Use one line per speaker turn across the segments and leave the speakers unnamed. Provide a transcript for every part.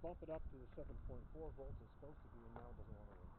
bump it up to the 7.4 volts it's supposed to be, and now it doesn't want to work.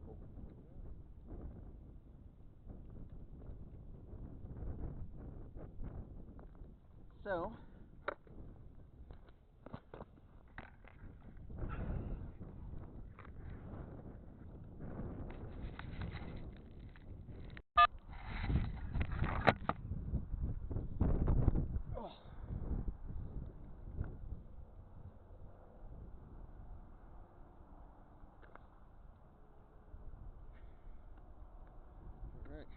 Cool.
So, all right.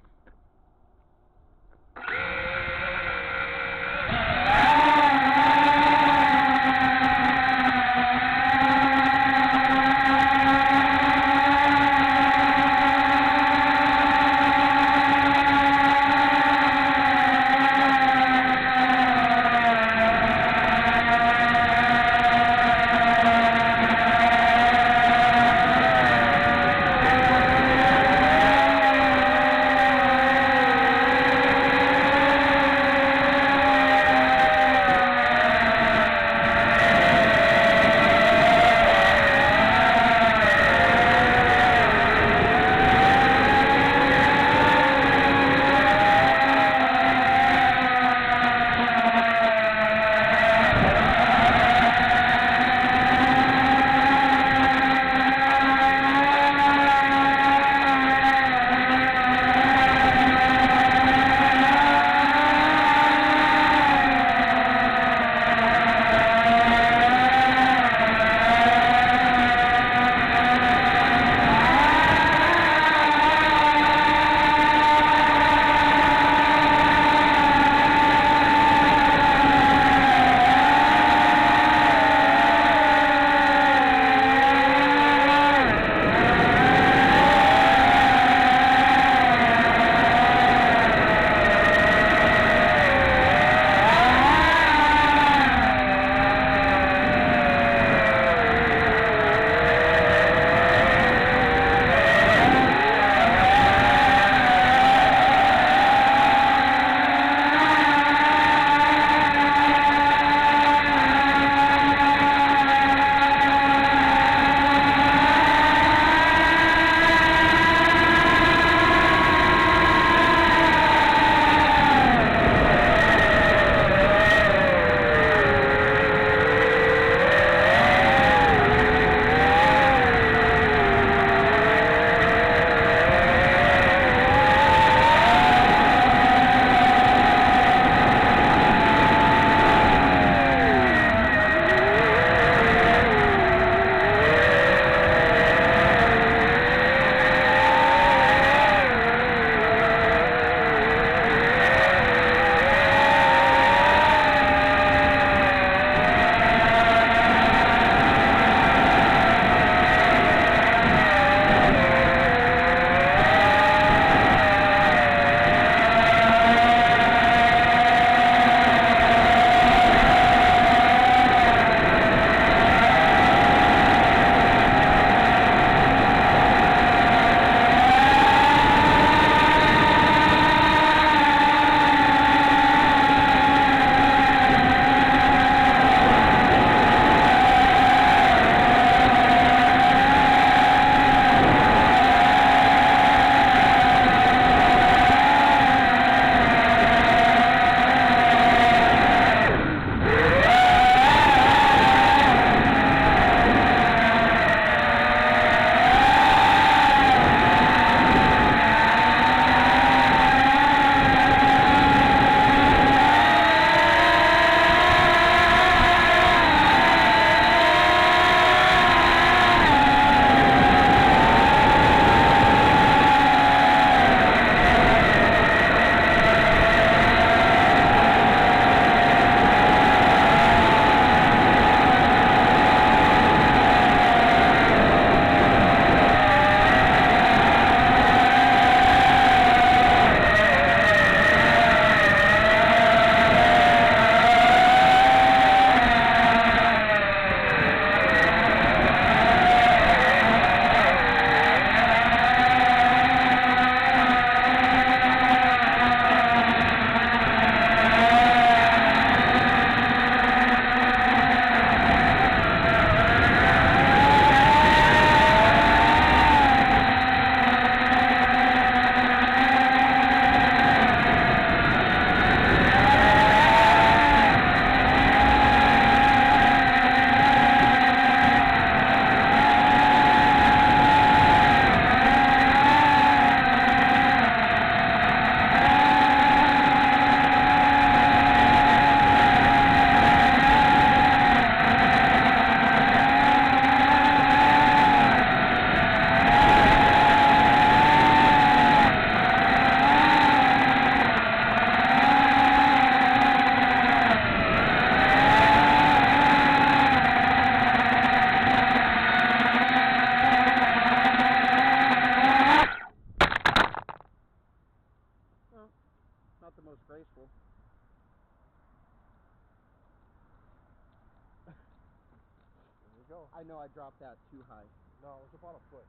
I know I dropped that too high.
No, it was about a foot.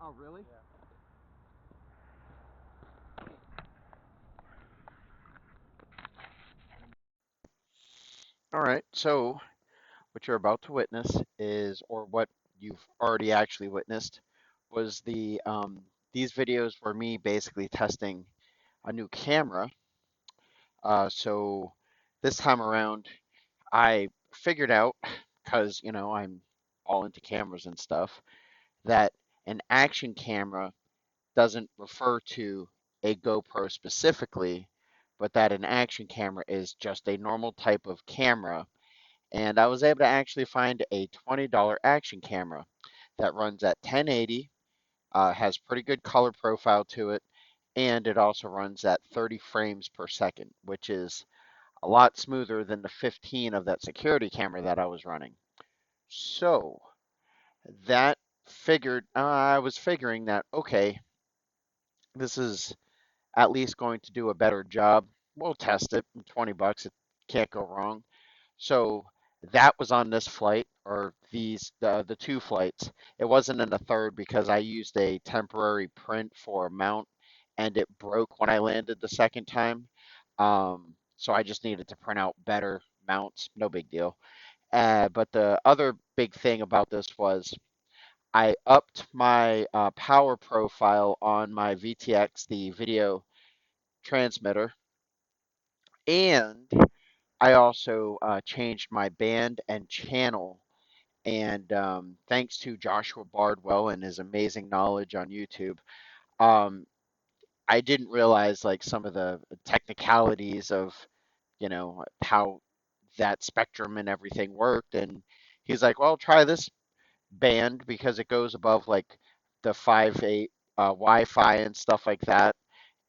Oh, really?
Yeah.
All right. So what you're about to witness is, or what you've already actually witnessed, was these videos were me basically testing a new camera. So this time around, I figured out, because I'm all into cameras and stuff, that an action camera doesn't refer to a GoPro specifically, but that an action camera is just a normal type of camera. And I was able to actually find a $20 action camera that runs at 1080, has pretty good color profile to it, and it also runs at 30 frames per second, which is a lot smoother than the 15 of that security camera that I was running. So that I was figuring that, okay, this is at least going to do a better job. We'll test it. $20, it can't go wrong. So that was on this flight, or the two flights. It wasn't in the third because I used a temporary print for a mount, and it broke when I landed the second time. So I just needed to print out better mounts. No big deal. But the other big thing about this was I upped my power profile on my VTX, the video transmitter, and I also changed my band and channel. And thanks to Joshua Bardwell and his amazing knowledge on YouTube, um, I didn't realize like some of the technicalities of, how that spectrum and everything worked. And he's like, well, try this band because it goes above like the 5.8 Wi-Fi and stuff like that.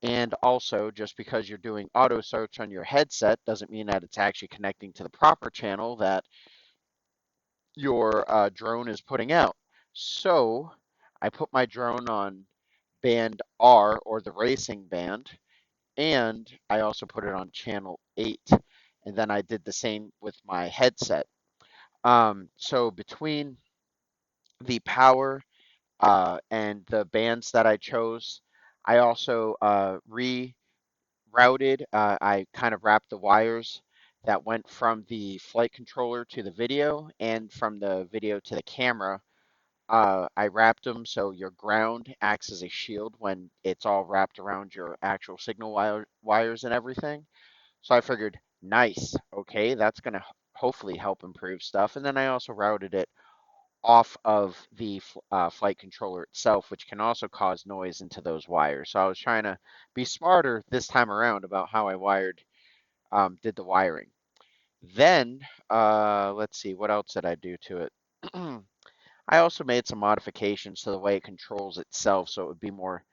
And also, just because you're doing auto search on your headset doesn't mean that it's actually connecting to the proper channel that your drone is putting out. So I put my drone on band R, or the racing band, and I also put it on channel 8. And then I did the same with my headset. So between the power and the bands that I chose, I also routed. I kind of wrapped the wires that went from the flight controller to the video and from the video to the camera. I wrapped them so your ground acts as a shield when it's all wrapped around your actual signal wires and everything. So I figured, nice, okay, that's going to hopefully help improve stuff. And then I also routed it off of the flight controller itself, which can also cause noise into those wires. So I was trying to be smarter this time around about how I did the wiring. Then, let's see, what else did I do to it? I also made some modifications to the way it controls itself so it would be more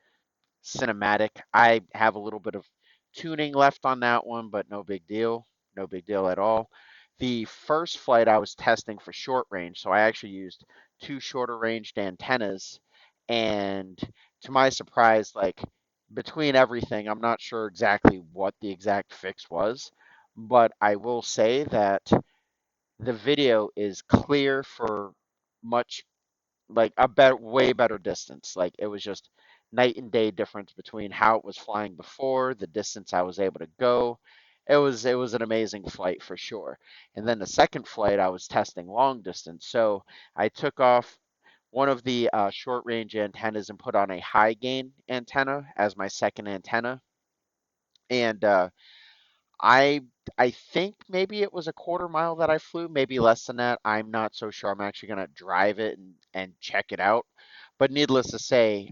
cinematic. I have a little bit of tuning left on that one, but no big deal. No big deal at all. The first flight I was testing for short range, so I actually used two shorter ranged antennas. And to my surprise, like between everything, I'm not sure exactly what the exact fix was, but I will say that the video is clear for much, like a better, way better distance. Like it was just night and day difference between how it was flying before, the distance I was able to go. It was an amazing flight for sure. And then the second flight I was testing long distance. So I took off one of the short range antennas and put on a high gain antenna as my second antenna. And I I think maybe it was a quarter mile that I flew, maybe less than that. I'm not so sure. I'm actually gonna drive it and check it out. But needless to say,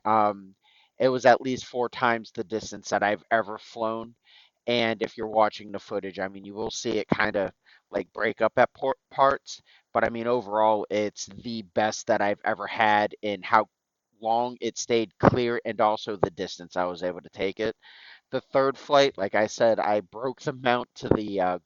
it was at least four times the distance that I've ever flown. And if you're watching the footage, I mean, you will see it kind of like break up at parts. But I mean, overall, it's the best that I've ever had in how long it stayed clear and also the distance I was able to take it. The third flight, like I said, I broke the mount to the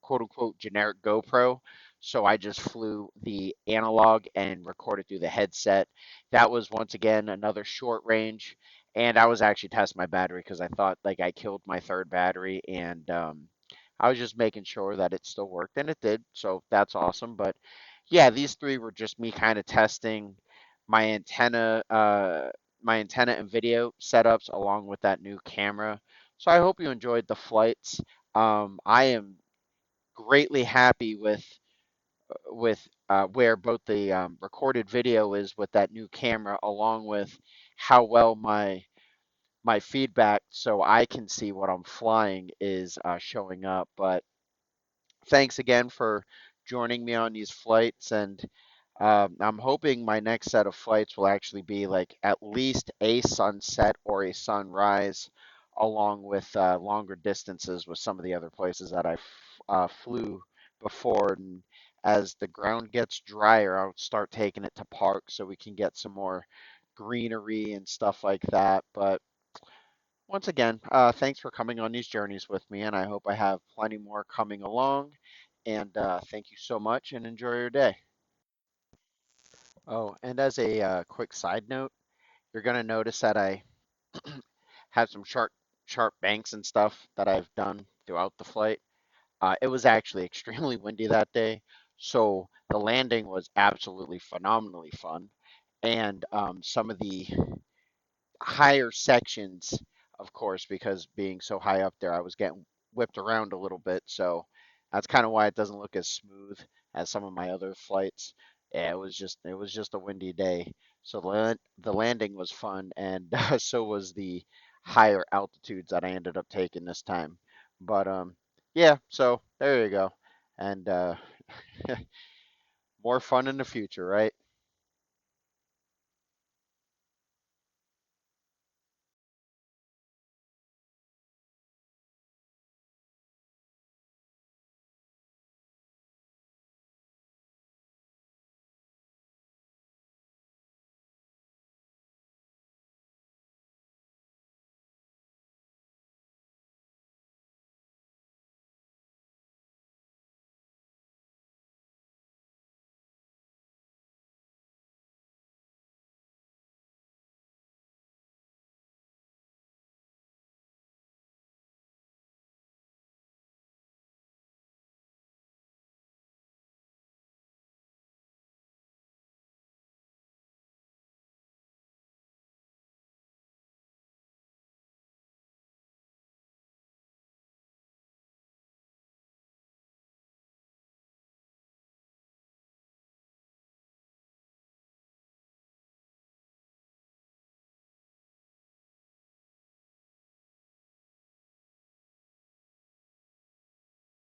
quote unquote generic GoPro. So I just flew the analog and recorded through the headset. That was once again another short range. And I was actually testing my battery because I thought like I killed my third battery, and I was just making sure that it still worked, and it did. So that's awesome. But Yeah, these three were just me kind of testing my antenna, my antenna and video setups along with that new camera. So I hope you enjoyed the flights. I am greatly happy with where both the recorded video is with that new camera, along with how well my feedback, so I can see what I'm flying, is showing up. But thanks again for joining me on these flights, and I'm hoping my next set of flights will actually be like at least a sunset or a sunrise, along with longer distances with some of the other places that I flew before. And as the ground gets drier, I'll start taking it to parks so we can get some more greenery and stuff like that. But once again, thanks for coming on these journeys with me, and I hope I have plenty more coming along. And thank you so much, and enjoy your day. Oh, and as a quick side note, you're going to notice that I have some sharp banks and stuff that I've done throughout the flight. It was actually extremely windy that day, so the landing was absolutely phenomenally fun. And some of the higher sections, of course, because being so high up there, I was getting whipped around a little bit. So that's kind of why it doesn't look as smooth as some of my other flights. Yeah, it was just a windy day. So the landing was fun, and so was the higher altitudes that I ended up taking this time. But yeah, so there you go. And more fun in the future, right?